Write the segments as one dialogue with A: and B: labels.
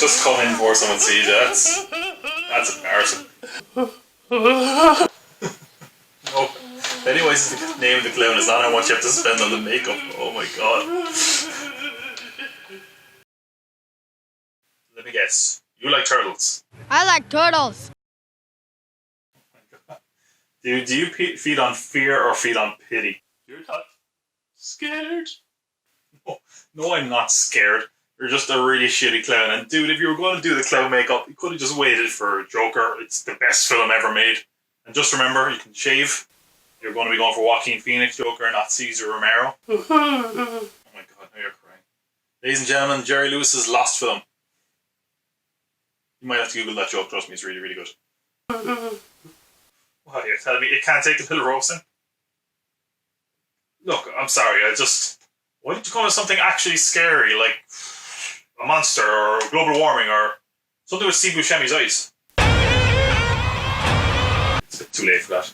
A: just come in before someone sees you. That's embarrassing. No. Pennywise is the name of the clown. It's not how much you have to spend on the makeup. Oh my god. Let me guess. You like turtles?
B: I like turtles.
A: Do you feed on fear or feed on pity? You're not scared. No, I'm not scared. You're just a really shitty clown. And dude, if you were going to do the clown makeup, you could have just waited for Joker. It's the best film ever made. And just remember, you can shave. You're going to be going for Joaquin Phoenix Joker, not Cesar Romero. Oh my god, now you're crying. Ladies and gentlemen, Jerry Lewis's Lost film. You might have to Google that joke, trust me, it's really, really good. What, you're telling me it can't take the pill roasting? Look, I'm sorry, why did you come with something actually scary, like a monster, or global warming, or something with Steve Buscemi's eyes? It's a bit too late for that.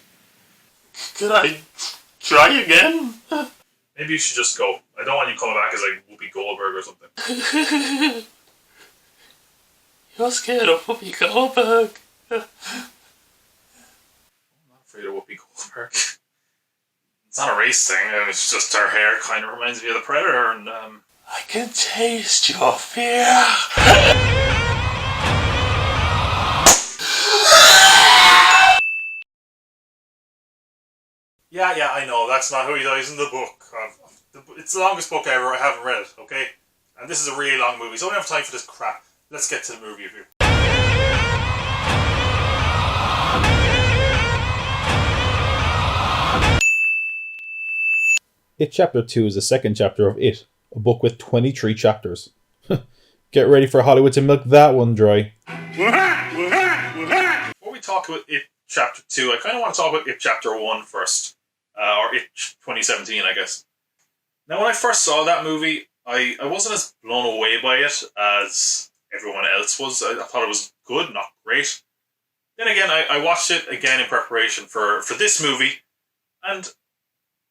C: Could I try again?
A: Maybe you should just go. I don't want you coming back as like Whoopi Goldberg or something.
C: You're scared of Whoopi Goldberg.
A: I'm not afraid of Whoopi Goldberg. It's not a race thing, it's just her hair kind of reminds me of the Predator, and
C: I can taste your fear.
A: Yeah, I know, that's not who he dies in the book. It's the longest book ever, I haven't read it, okay? And this is a really long movie, so I don't have time for this crap. Let's get to the movie review.
D: It Chapter 2 is the second chapter of It, a book with 23 chapters. Get ready for Hollywood to milk that one dry.
A: Before we talk about It Chapter 2, I kind of want to talk about It Chapter 1 first. Or It 2017, I guess. Now, when I first saw that movie, I wasn't as blown away by it as everyone else was. I thought it was good, not great. Then again, I watched it again in preparation for this movie, and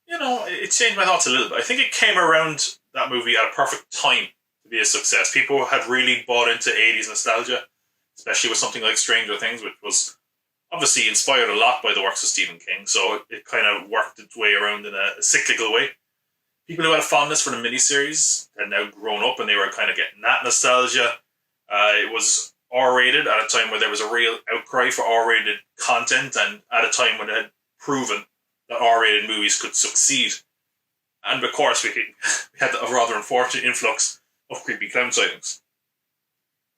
A: you know, it changed my thoughts a little bit. I think it came around that movie at a perfect time to be a success. People had really bought into 80s nostalgia, especially with something like Stranger Things, which was obviously inspired a lot by the works of Stephen King, so it kind of worked its way around in a cyclical way. People who had a fondness for the miniseries had now grown up and they were kind of getting that nostalgia. It was R-rated at a time where there was a real outcry for R-rated content, and at a time when it had proven that R-rated movies could succeed. And of course, we had a rather unfortunate influx of creepy clown sightings.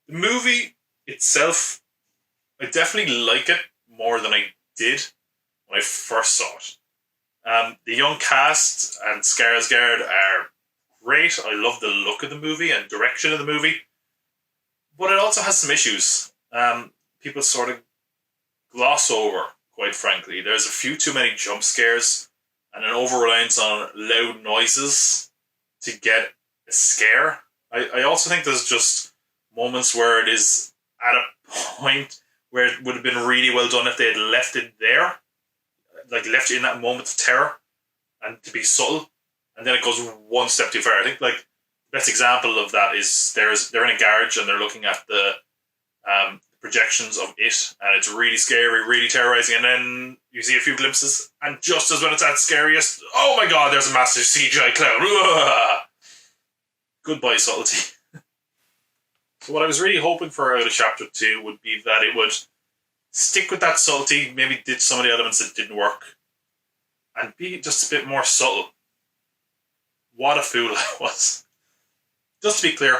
A: The movie itself, I definitely like it more than I did when I first saw it. The young cast and Skarsgård are great. I love the look of the movie and direction of the movie. But it also has some issues. People sort of gloss over, quite frankly. There's a few too many jump scares and an over-reliance on loud noises to get a scare. I also think there's just moments where it is at a point where it would have been really well done if they had left it there. Like, left it in that moment of terror and to be subtle. And then it goes one step too far. I think, like, the best example of that is they're in a garage and they're looking at the projections of it, and it's really scary, really terrorizing, and then you see a few glimpses, and just as when it's at scariest, oh my god, there's a massive CGI clown. Ugh! Goodbye, subtlety. So what I was really hoping for out of Chapter 2 would be that it would stick with that subtlety, maybe did some of the elements that didn't work, and be just a bit more subtle. What a fool I was. Just to be clear,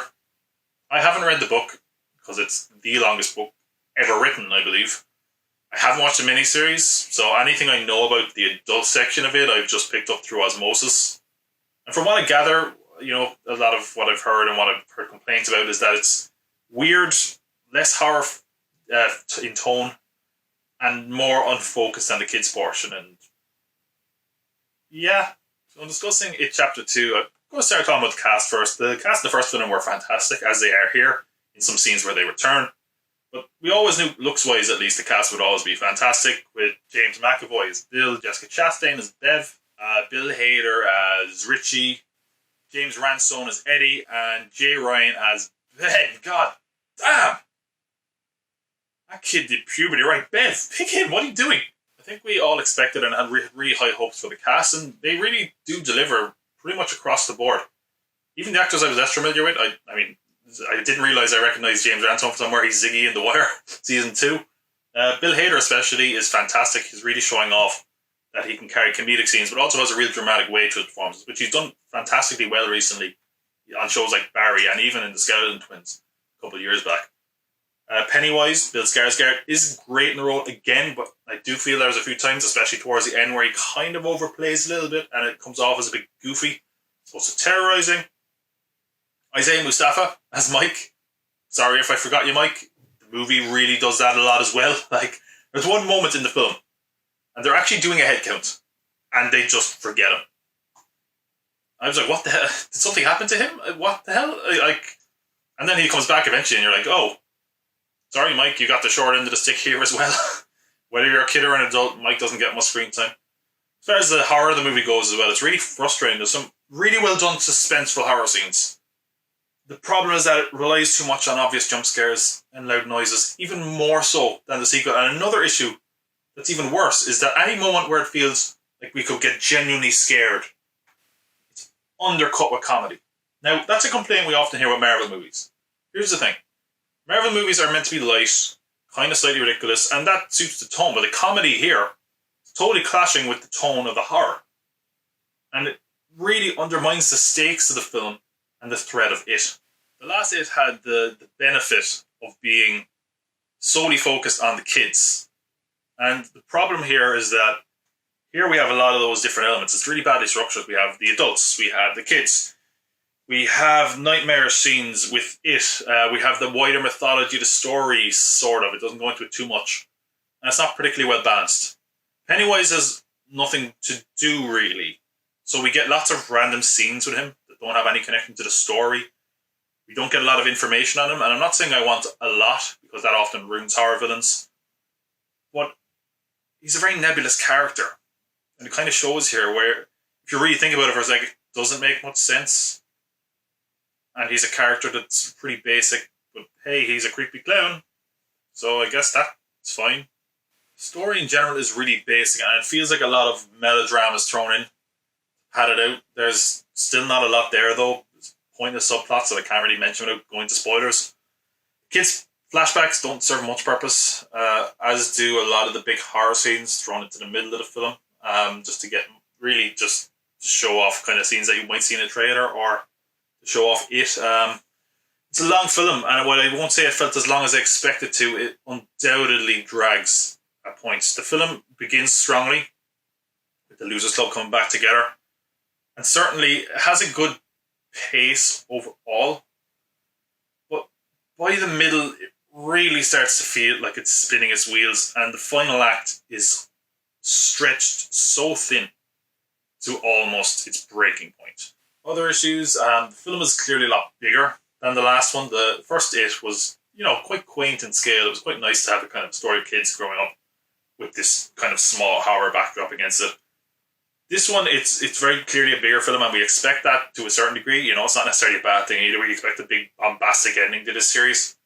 A: I haven't read the book, because it's the longest book ever written, I believe. I haven't watched the miniseries, so anything I know about the adult section of it, I've just picked up through osmosis. And from what I gather, you know, a lot of what I've heard and what I've heard complaints about is that it's weird, less horror in tone, and more unfocused than the kids' portion. And yeah, so I'm discussing It Chapter 2. I'm going to start talking about the cast first. The cast in the first film were fantastic, as they are here, in some scenes where they return. But we always knew, looks-wise at least, the cast would always be fantastic, with James McAvoy as Bill, Jessica Chastain as Bev, Bill Hader as Richie, James Ransone as Eddie, and Jay Ryan as Ben. God damn! That kid did puberty right. Bev, pick him. What are you doing? I think we all expected and had really high hopes for the cast, and they really do deliver pretty much across the board. Even the actors I was less familiar with, I mean, I didn't realise I recognised James Ransome from somewhere. He's Ziggy in The Wire, season 2. Bill Hader especially is fantastic. He's really showing off that he can carry comedic scenes, but also has a real dramatic way to his performances, which he's done fantastically well recently on shows like Barry and even in The Skeleton Twins a couple of years back. Pennywise, Bill Skarsgård, is great in the role again, but I do feel there was a few times, especially towards the end, where he kind of overplays a little bit and it comes off as a bit goofy. It's also terrorising. Isaiah Mustafa as Mike. Sorry if I forgot you, Mike. The movie really does that a lot as well. Like, there's one moment in the film, and they're actually doing a head count, and they just forget him. I was like, what the hell? Did something happen to him? What the hell? And then he comes back eventually, and you're like, oh, sorry, Mike, you got the short end of the stick here as well. Whether you're a kid or an adult, Mike doesn't get much screen time. As far as the horror of the movie goes as well, it's really frustrating. There's some really well done suspenseful horror scenes. The problem is that it relies too much on obvious jump scares and loud noises, even more so than the sequel. And another issue that's even worse is that any moment where it feels like we could get genuinely scared, it's undercut with comedy. Now, that's a complaint we often hear with Marvel movies. Here's the thing. Marvel movies are meant to be light, kind of slightly ridiculous, and that suits the tone, but the comedy here is totally clashing with the tone of the horror. And it really undermines the stakes of the film and the threat of it. The last It had the benefit of being solely focused on the kids. And the problem here is that here we have a lot of those different elements. It's really badly structured. We have the adults, we have the kids, we have nightmare scenes with it, we have the wider mythology, the story, sort of. It doesn't go into it too much. And it's not particularly well balanced. Pennywise has nothing to do, really. So we get lots of random scenes with him that don't have any connection to the story. We don't get a lot of information on him, and I'm not saying I want a lot, because that often ruins horror villains. But he's a very nebulous character. And it kind of shows here where, if you really think about it for a second, it doesn't make much sense. And he's a character that's pretty basic, but hey, he's a creepy clown. So I guess that's fine. The story in general is really basic, and it feels like a lot of melodrama is thrown in. Had it out. There's still not a lot there, though. There's pointless subplots that I can't really mention without going to spoilers. Kids' flashbacks don't serve much purpose, as do a lot of the big horror scenes thrown into the middle of the film, just to get really just to show off kind of scenes that you might see in a trailer or to show off it. It's a long film, and while I won't say it felt as long as I expected to, it undoubtedly drags at points. The film begins strongly, with the Losers Club coming back together, and certainly has a good pace overall. But by the middle, it really starts to feel like it's spinning its wheels, and the final act is stretched so thin to almost its breaking point. Other issues, the film is clearly a lot bigger than the last one. The first It was, quite quaint in scale. It was quite nice to have the kind of story of kids growing up with this kind of small horror backdrop against it. This one, it's very clearly a bigger film, and we expect that to a certain degree. It's not necessarily a bad thing either. We expect a big bombastic ending to this series.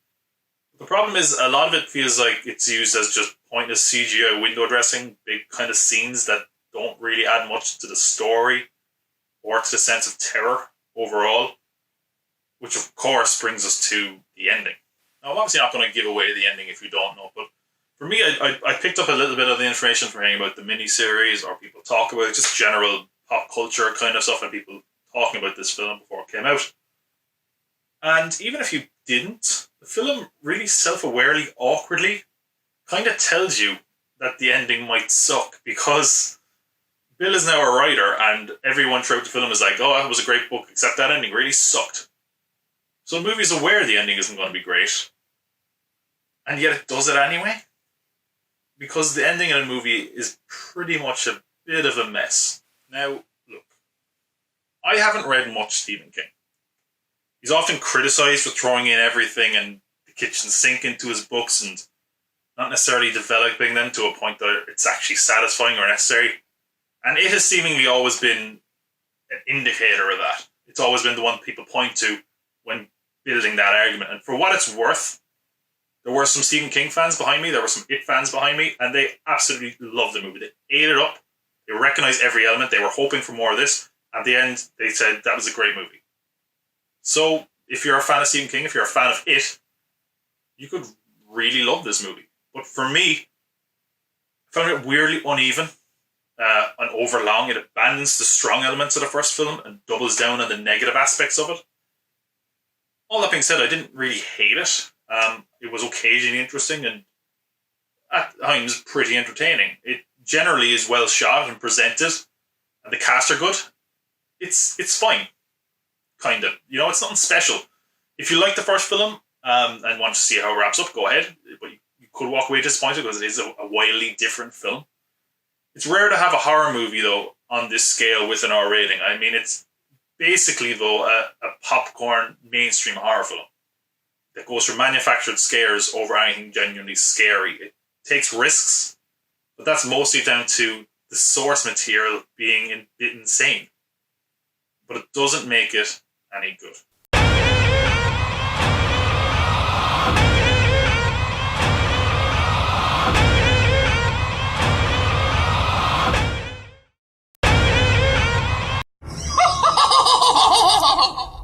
A: The problem is a lot of it feels like it's used as just pointless CGI window dressing, big kind of scenes that don't really add much to the story or to the sense of terror overall, which of course brings us to the ending. Now, I'm obviously not going to give away the ending if you don't know, but for me, I picked up a little bit of the information from hearing about the miniseries, or people talk about it, just general pop culture kind of stuff, and people talking about this film before it came out. And even if you didn't, the film really self-awarely, awkwardly, kind of tells you that the ending might suck, because Bill is now a writer, and everyone throughout the film is like, oh, that was a great book, except that ending really sucked. So the movie's aware the ending isn't going to be great, and yet it does it anyway. Because the ending of the movie is pretty much a bit of a mess. Now, look, I haven't read much Stephen King. He's often criticised for throwing in everything and the kitchen sink into his books and not necessarily developing them to a point that it's actually satisfying or necessary. And it has seemingly always been an indicator of that. It's always been the one people point to when building that argument. And for what it's worth, There were some Stephen King fans behind me. There were some It fans behind me, and they absolutely loved the movie. They ate it up. They recognized every element. They were hoping for more of this. At the end, they said that was a great movie. So, if you're a fan of Stephen King, if you're a fan of It, you could really love this movie. But for me, I found it weirdly uneven and overlong. It abandons the strong elements of the first film and doubles down on the negative aspects of it. All that being said, I didn't really hate it. It was occasionally interesting and at times pretty entertaining. It generally is well shot and presented, and the cast are good. It's fine, kind of. You know, it's nothing special. If you like the first film and want to see how it wraps up, go ahead. But you could walk away disappointed because it is a wildly different film. It's rare to have a horror movie, though, on this scale with an R rating. I mean, it's basically, though, a popcorn mainstream horror film that goes for manufactured scares over anything genuinely scary. It takes risks, but that's mostly down to the source material being a bit insane. But it doesn't make it any good.